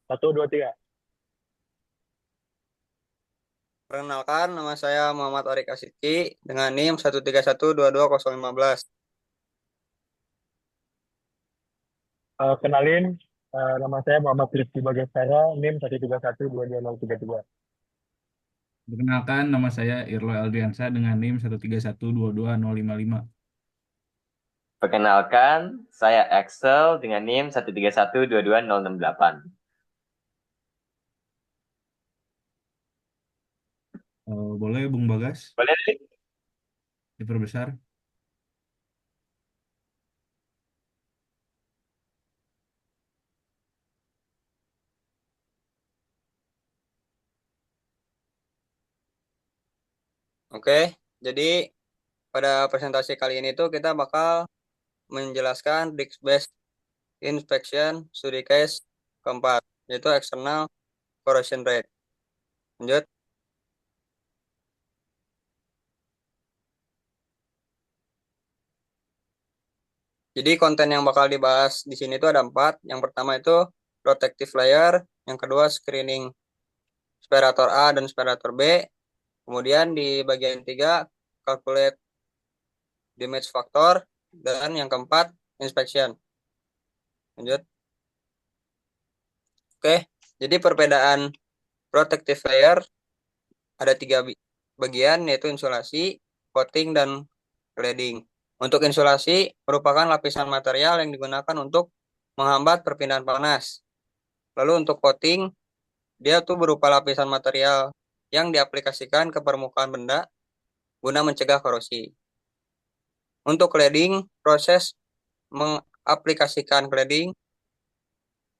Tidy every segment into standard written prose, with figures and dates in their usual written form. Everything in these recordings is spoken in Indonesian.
Satu, dua, tiga. Perkenalkan, nama saya Muhammad Arik Asiti dengan NIM 131220015. Kenalin, nama saya Muhammad Rizky Bagasara, NIM 131220033. Perkenalkan, nama saya Irlo Aldriansa dengan NIM 131220055. Perkenalkan, saya Axel dengan NIM 131220068. Boleh, Bung Bagas, Boleh nih? diperbesar. Oke, jadi pada presentasi kali ini tuh kita bakal menjelaskan risk-based inspection studi case keempat, yaitu external corrosion rate. Lanjut. Jadi konten yang bakal dibahas di sini tuh ada empat. Yang pertama itu protective layer, yang kedua screening separator A dan separator B. Kemudian di bagian tiga calculate damage factor, dan yang keempat inspection. Lanjut. Oke, jadi perbedaan protective layer ada tiga bagian, yaitu insulasi, coating, dan cladding. Untuk insulasi merupakan lapisan material yang digunakan untuk menghambat perpindahan panas. Lalu untuk coating, dia tuh berupa lapisan material yang diaplikasikan ke permukaan benda guna mencegah korosi. Untuk cladding, proses mengaplikasikan cladding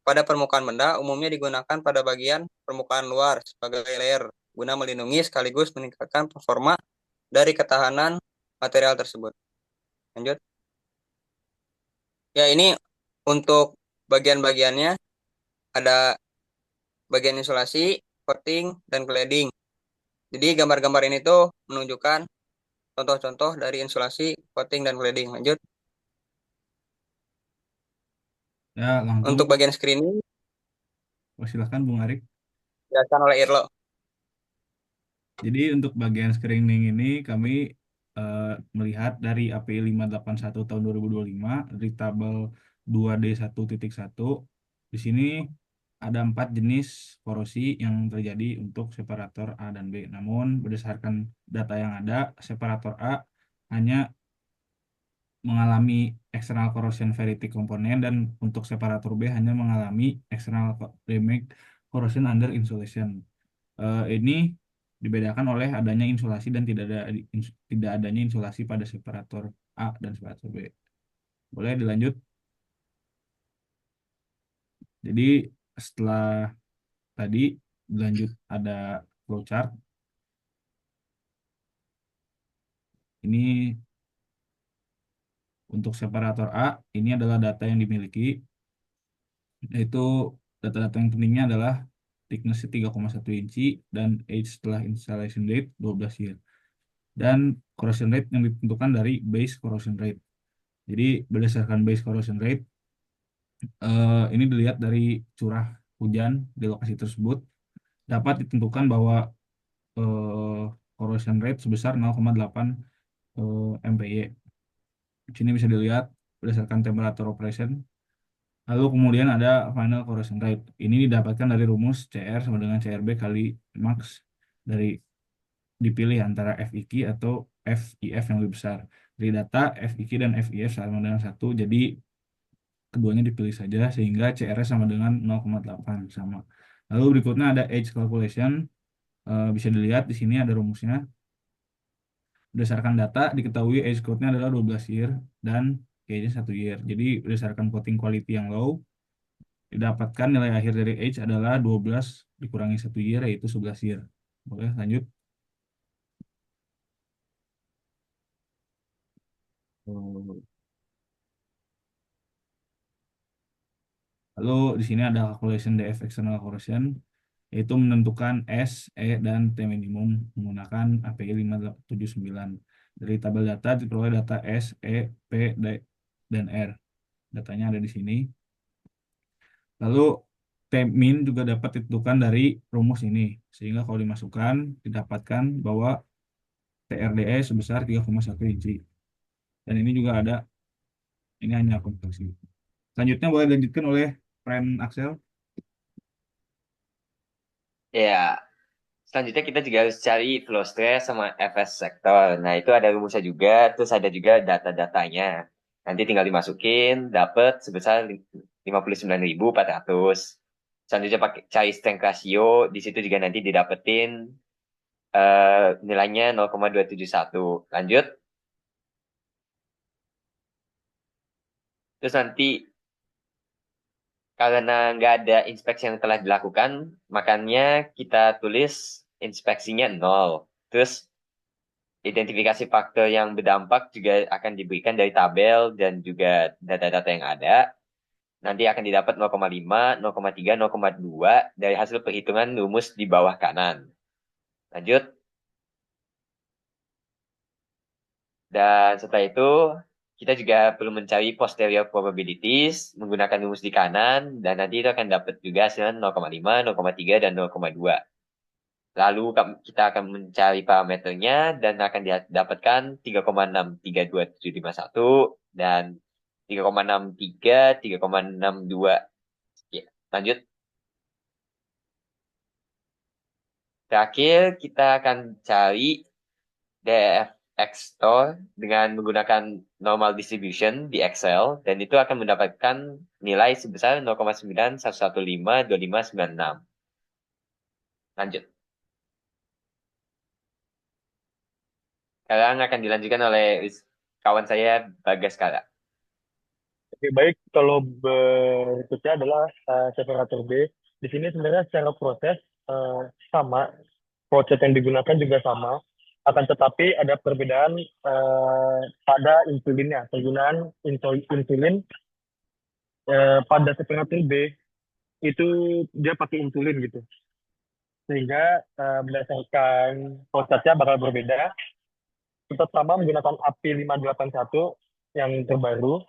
pada permukaan benda umumnya digunakan pada bagian permukaan luar sebagai layer guna melindungi sekaligus meningkatkan performa dari ketahanan material tersebut. Lanjut. Ya, ini untuk bagian-bagiannya ada bagian isolasi, coating, dan cladding. Jadi gambar-gambar ini tuh menunjukkan contoh-contoh dari insulasi, coating, dan cladding. Lanjut. Ya, Untuk langsung. bagian screening Silakan, Bung Arik. dijelaskan oleh Irlo. Jadi untuk bagian screening ini kami eh, melihat dari API 581 tahun 2025 dari tabel 2D1.1. Di sini ada 4 jenis korosi yang terjadi untuk separator A dan B. Namun berdasarkan data yang ada, separator A hanya mengalami external corrosion variety komponen, dan untuk separator B hanya mengalami external damage corrosion under insulation. Ini dibedakan oleh adanya insulasi dan tidak adanya insulasi pada separator A dan separator B. Boleh dilanjut. Jadi setelah tadi dilanjut ada flowchart. Ini untuk separator A, ini adalah data yang dimiliki, yaitu data-data yang pentingnya adalah thickness 3,1 inci dan age setelah installation date 12 year. Dan corrosion rate yang ditentukan dari base corrosion rate. Jadi berdasarkan base corrosion rate, ini dilihat dari curah hujan di lokasi tersebut, dapat ditentukan bahwa eh, corrosion rate sebesar 0,8 MPY. Di sini bisa dilihat berdasarkan temperature operation. Lalu kemudian ada final corrosion rate. Ini didapatkan dari rumus CR sama dengan CRB kali max, dari dipilih antara FIQ atau FIF yang lebih besar. Dari data FIQ dan FIF sama dengan 1, jadi keduanya dipilih saja sehingga CR sama dengan 0,8 sama. Lalu berikutnya ada age calculation. Bisa dilihat di sini ada rumusnya. Berdasarkan data diketahui age code-nya adalah 12 year dan age-nya 1 year. Jadi berdasarkan voting quality yang low, didapatkan nilai akhir dari age adalah 12 dikurangi 1 year, yaitu 11 year. Boleh lanjut. Eh, Lalu di sini ada calculation DF external corrosion, yaitu menentukan S, E, dan T minimum menggunakan API 579. Dari tabel data diperoleh data S, E, P, D, dan R. Datanya ada di sini. Lalu T T-min juga dapat ditentukan dari rumus ini. Sehingga kalau dimasukkan, didapatkan bahwa TRDE sebesar 3,1 inci. Dan ini juga ada, ini hanya konstruksi. Selanjutnya boleh dilanjutkan oleh friend Axel. Ya, selanjutnya kita juga harus cari flow stress sama FS sektor. Nah, itu ada rumusnya juga, terus ada juga data-datanya. Nanti tinggal dimasukin, dapat sebesar 59.400. Selanjutnya pakai cari strength ratio, di situ juga nanti didapetin nilainya 0,271. Lanjut. Terus nanti karena nggak ada inspeksi yang telah dilakukan, makanya kita tulis inspeksinya 0. Terus identifikasi faktor yang berdampak juga akan diberikan dari tabel dan juga data-data yang ada. Nanti akan didapat 0,5, 0,3, 0,2 dari hasil perhitungan rumus di bawah kanan. Lanjut. Dan setelah itu, kita juga perlu mencari posterior probabilities menggunakan rumus di kanan, dan nanti itu akan dapat juga hasilnya 0,5, 0,3, dan 0,2. Lalu kita akan mencari parameternya dan akan didapatkan 3,632751 dan 3,63, 3,62. Ya, lanjut. Terakhir, kita akan cari DFX store dengan menggunakan normal distribution di Excel, dan itu akan mendapatkan nilai sebesar 0,91152596. Lanjut. Sekarang akan dilanjutkan oleh kawan saya Bagas Kala. Oke, baik. Kalau berikutnya adalah separator B. Di sini sebenarnya secara proses sama, proses yang digunakan juga sama. Akan tetapi ada perbedaan pada insulinnya. Penggunaan insulin pada separator B itu dia pakai insulin gitu. Sehingga berdasarkan prosesnya bakal berbeda. Kita sama menggunakan API 581 yang terbaru.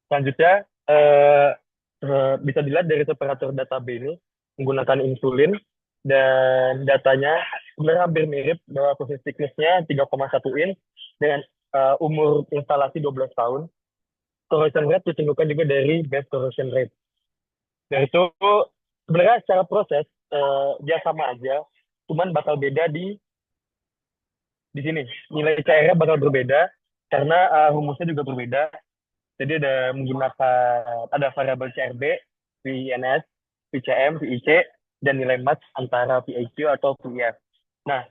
Selanjutnya, bisa dilihat dari separator data B ini menggunakan insulin, dan datanya sebenarnya hampir mirip bahwa proses thickness-nya 3,1 in dengan umur instalasi 12 tahun. Corrosion rate ditunjukkan juga dari base corrosion rate. Dan itu sebenarnya secara proses dia sama aja, cuman bakal beda di sini. Nilai CR-nya bakal berbeda karena rumusnya juga berbeda. Jadi ada variabel CRB, VINS, VCM, VIC, dan nilai match antara VIQ atau VIF. Nah,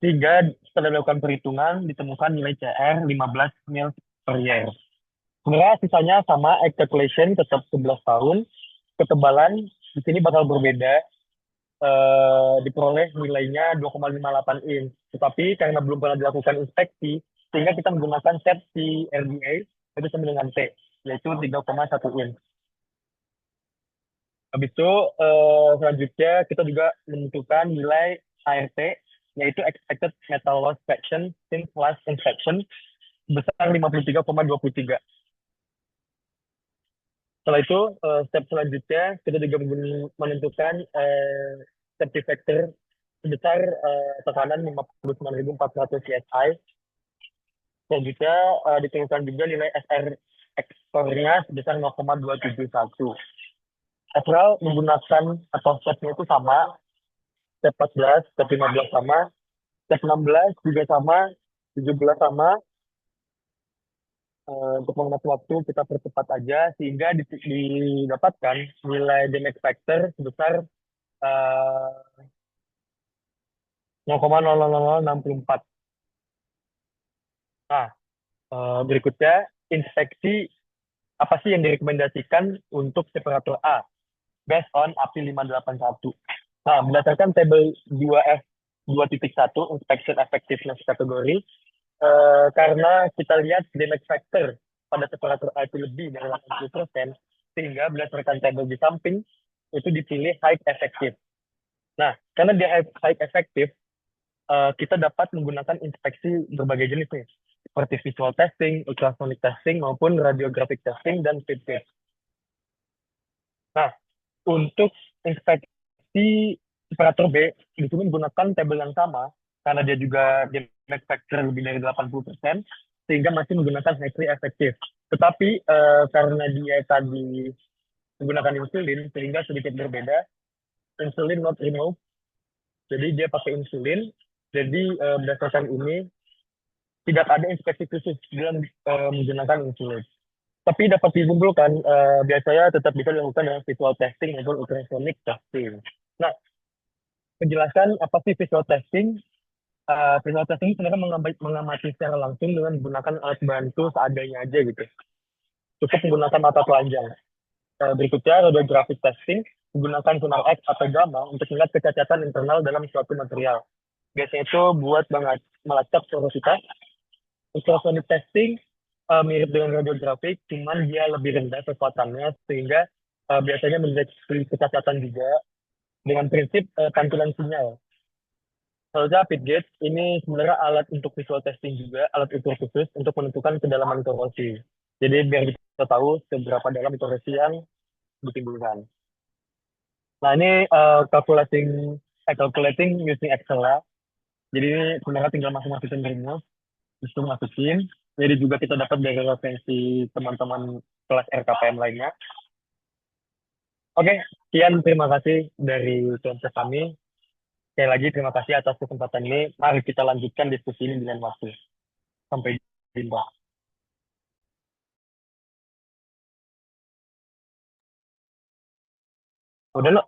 sehingga setelah dilakukan perhitungan, ditemukan nilai CR 15 mil per year. Sebenarnya sisanya sama, egg calculation tetap 11 tahun. Ketebalan di sini bakal berbeda, diperoleh nilainya 2,58 in. Tetapi karena belum pernah dilakukan inspeksi, sehingga kita menggunakan set CRDA, itu sama dengan T, yaitu 3,1 in. Habis itu selanjutnya kita juga menentukan nilai ART, yaitu Expected Metal Loss Fraction since last inspection, sebesar 53,23. Setelah itu, step selanjutnya kita juga menentukan safety factor sebesar tekanan 59.400 PSI. Selanjutnya ditemukan juga nilai SR ekspornya sebesar 0,271. Overall menggunakan atau stepnya itu sama, step 14, step 15 sama, step 16 juga sama, 17 sama. Untuk menghemat waktu kita percepat aja sehingga didapatkan nilai damage factor sebesar 0,00064. Nah, berikutnya inspeksi apa sih yang direkomendasikan untuk separator A based on API 581. Nah, berdasarkan tabel 2F 2.1 inspection effectiveness kategori, karena kita lihat damage factor pada separator A itu lebih dari 80%, sehingga berdasarkan tabel di samping itu dipilih high effective. Nah, karena dia high effective, kita dapat menggunakan inspeksi berbagai jenis nih, seperti visual testing, ultrasonic testing, maupun radiographic testing dan fit test. Nah, untuk inspeksi separator B, di sini menggunakan tabel yang sama, karena dia juga damage factor lebih dari 80%, sehingga masih menggunakan H3 efektif. Tetapi karena dia tadi menggunakan insulin, sehingga sedikit berbeda, insulin not removed, jadi dia pakai insulin, jadi berdasarkan ini, tidak ada inspeksi khusus dalam menggunakan insulin. Tapi dapat dikumpulkan, biasanya tetap bisa dilakukan dengan visual testing maupun ultrasonic testing. Nah, penjelasan apa sih visual testing? Visual testing sebenarnya mengamati secara langsung dengan menggunakan alat bantu seadanya aja gitu. Cukup menggunakan mata telanjang. Berikutnya, radiographic testing menggunakan sonar X atau gamma untuk melihat kecacatan internal dalam suatu material. Biasanya itu buat melacak porositas. Ultrasonic testing mirip dengan radiografik, cuman dia lebih rendah kekuatannya sehingga biasanya mendeteksi kecacatan juga dengan prinsip pantulan sinyal. Selanjutnya pit gauge ini sebenarnya alat untuk visual testing juga, alat ukur khusus untuk menentukan kedalaman korosi. Jadi biar kita tahu seberapa dalam korosi yang ditimbulkan. Nah ini calculating using Excel lah. Jadi ini sebenarnya tinggal masing-masing rumus, itu masukin. Jadi juga kita dapat dari referensi teman-teman kelas RKPM lainnya. Oke, sekian terima kasih dari kelompok kami. Sekali lagi terima kasih atas kesempatan ini. Mari kita lanjutkan diskusi ini di lain waktu. Sampai jumpa. Udah lo.